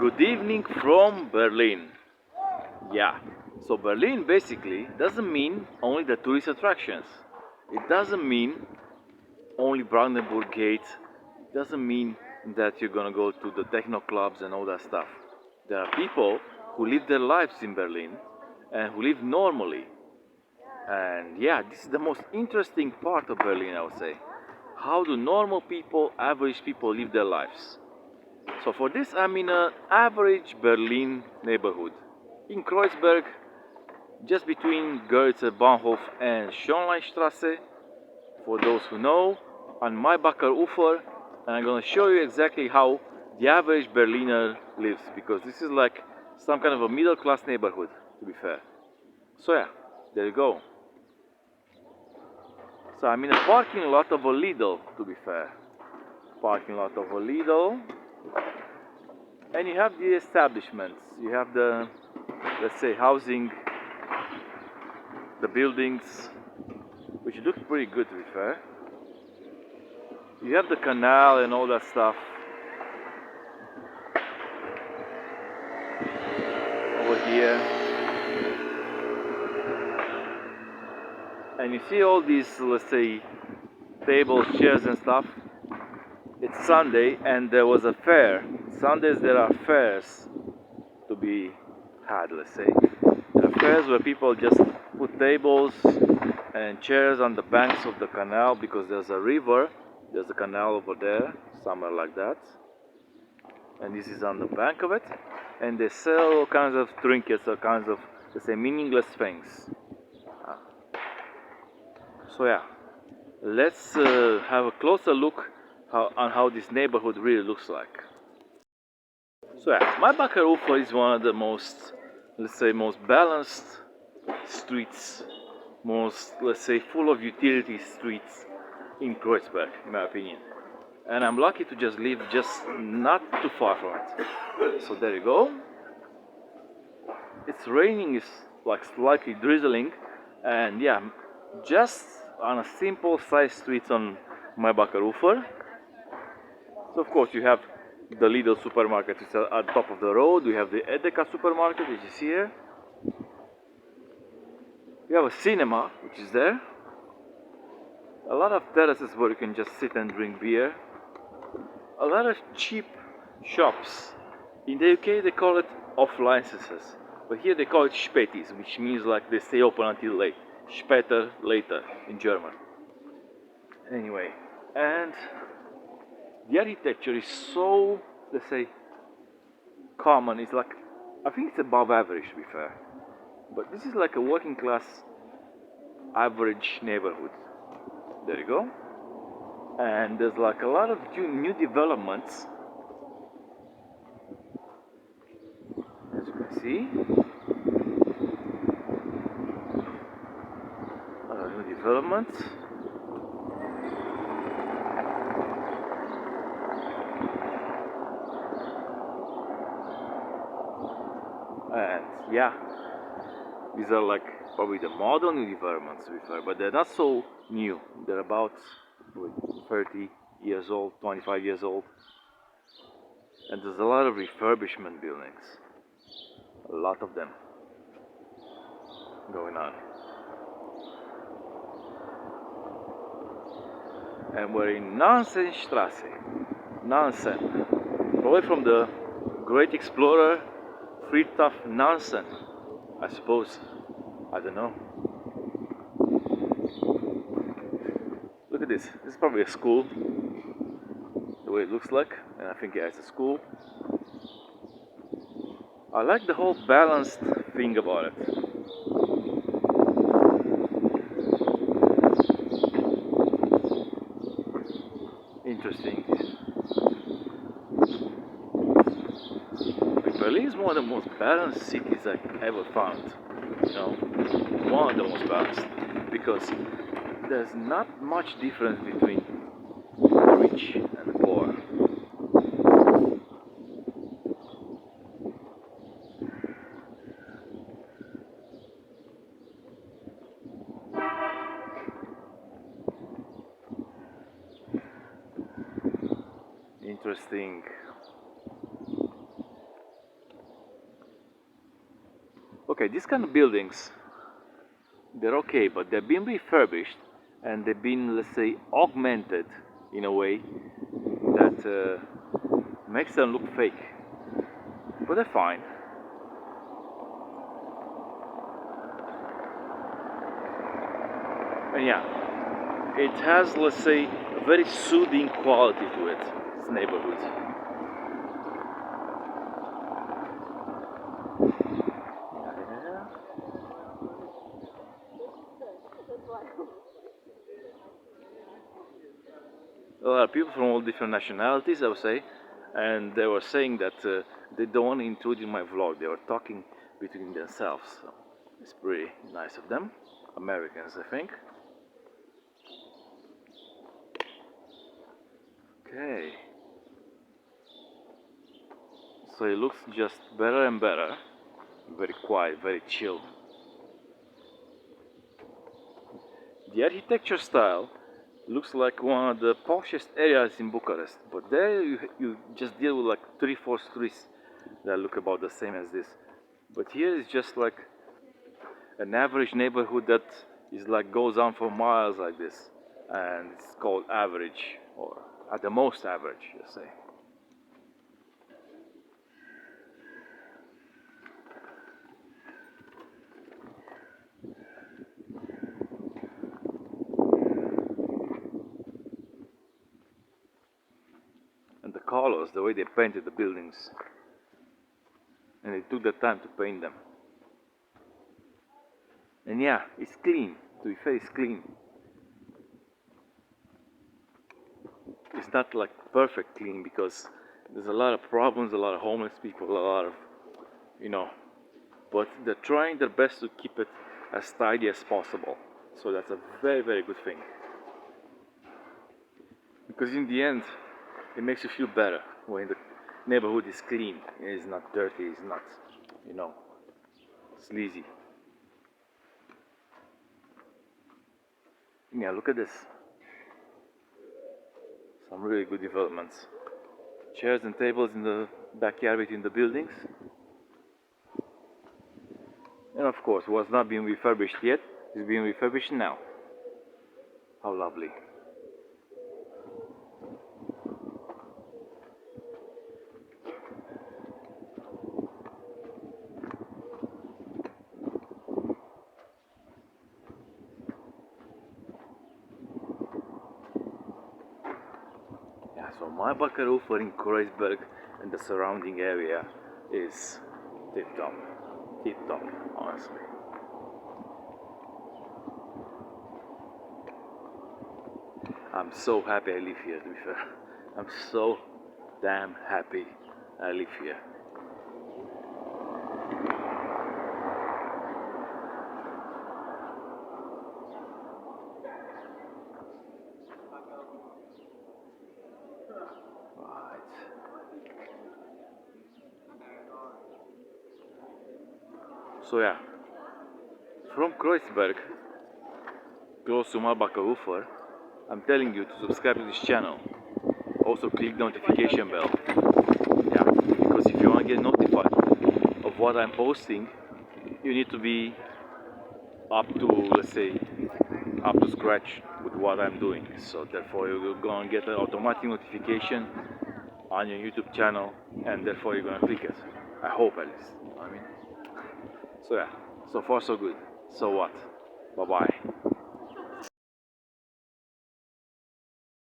Good evening from Berlin. Yeah, so Berlin basically doesn't mean only the tourist attractions. It doesn't mean only Brandenburg Gate. It doesn't mean that you're gonna go to the techno clubs and all that stuff. There are people who live their lives in Berlin and who live normally. And yeah, this is the most interesting part of Berlin, I would say. How do normal people, average people live their lives? So for this, I'm in an average Berlin neighborhood in Kreuzberg, just between Goethe Bahnhof and Schönleinstraße. For those who know, on Maybacher Ufer, and I'm gonna show you exactly how the average Berliner lives, because this is like some kind of a middle class neighborhood, to be fair. So yeah, there you go. So I'm in a parking lot of a Lidl, to be fair. Parking lot of a Lidl. And you have the establishments, you have the, let's say, housing, the buildings, which look pretty good, to be fair. You have the canal and all that stuff over here. And you see all these, let's say, tables, chairs and stuff. It's Sunday and there was a fair. Sundays there are fairs to be had, let's say. There are fairs where people just put tables and chairs on the banks of the canal, because there's a river, there's a canal over there, somewhere like that. And this is on the bank of it. And they sell all kinds of trinkets, all kinds of, let's say, meaningless things. So yeah, let's have a closer look on how this neighborhood really looks like. So yeah, Maybacher Ufer is one of the most, let's say, most balanced streets, most, let's say, full of utility streets in Kreuzberg, in my opinion. And I'm lucky to just live just not too far from it. So there you go. It's raining, it's like slightly drizzling, and yeah, just on a simple side street on Maybacher Ufer. So of course you have the Lidl supermarket, it's at the top of the road. We have the Edeka supermarket, which is here. We have a cinema, which is there. A lot of terraces where you can just sit and drink beer. A lot of cheap shops. In the UK they call it off licenses, but here they call it Spätis, which means like they stay open until late. Später, later in German. Anyway, and the architecture is so, let's say, common. It's like, I think it's above average, to be fair. But this is like a working class average neighborhood. There you go. And there's like a lot of new developments, as you can see. A lot of new developments. And yeah, these are like probably the modern new developments, to be fair, but they're not so new. They're about 30 years old, 25 years old. And there's a lot of refurbishment buildings. A lot of them going on. And we're in Nansenstraße. Nansen. Probably from the great explorer Fridtjof Nansen, I suppose. I don't know. Look at this. This is probably a school, the way it looks like, and I think yeah, it's a school. I like the whole balanced thing about it. Interesting. Berlin is one of the most balanced cities I've ever found. You know, one of the most balanced, because there's not much difference between the rich and the poor. Interesting. okay, these kind of buildings, they're okay, but they've been refurbished and they've been, let's say, augmented in a way that makes them look fake. But they're fine. And yeah, it has, let's say, a very soothing quality to it, this neighborhood. A lot of people from all different nationalities, I would say, and they were saying that they don't want to intrude in my vlog. They were talking between themselves. So it's pretty nice of them. Americans, I think. Okay. So it looks just better and better. Very quiet, very chill. The architecture style looks like one of the poshest areas in Bucharest, but there you just deal with like 3-4 streets that look about the same as this. But here is just like an average neighborhood that is like goes on for miles like this, and it's called average, or at the most average, you say. And the colors, the way they painted the buildings, and they took the time to paint them. And yeah, it's clean. To be fair, it's clean. It's not like perfect clean because there's a lot of problems, a lot of homeless people, a lot of, you know, but they're trying their best to keep it as tidy as possible. So that's a very, very good thing. Because in the end, it makes you feel better when the neighborhood is clean, it's not dirty, it's not, you know, sleazy. Yeah, look at this. Some really good developments. Chairs and tables in the backyard between the buildings. And of course, what's not being refurbished yet is being refurbished now. How lovely. Yeah, so my Bakarufer in Kreuzberg and the surrounding area is tip top. Tip top, honestly. I'm so happy I live here, to be fair. I'm so damn happy I live here. Right. So yeah, from Kreuzberg, close to Malbacher, I'm telling you to subscribe to this channel. Also click the notification bell. Yeah, because if you want to get notified of what I'm posting, you need to be up to, let's say, up to scratch with what I'm doing. So therefore you're going to get an automatic notification on your YouTube channel, and therefore you're going to click it. I hope, at least. You know what I mean? So yeah, so far so good. So what? Bye bye.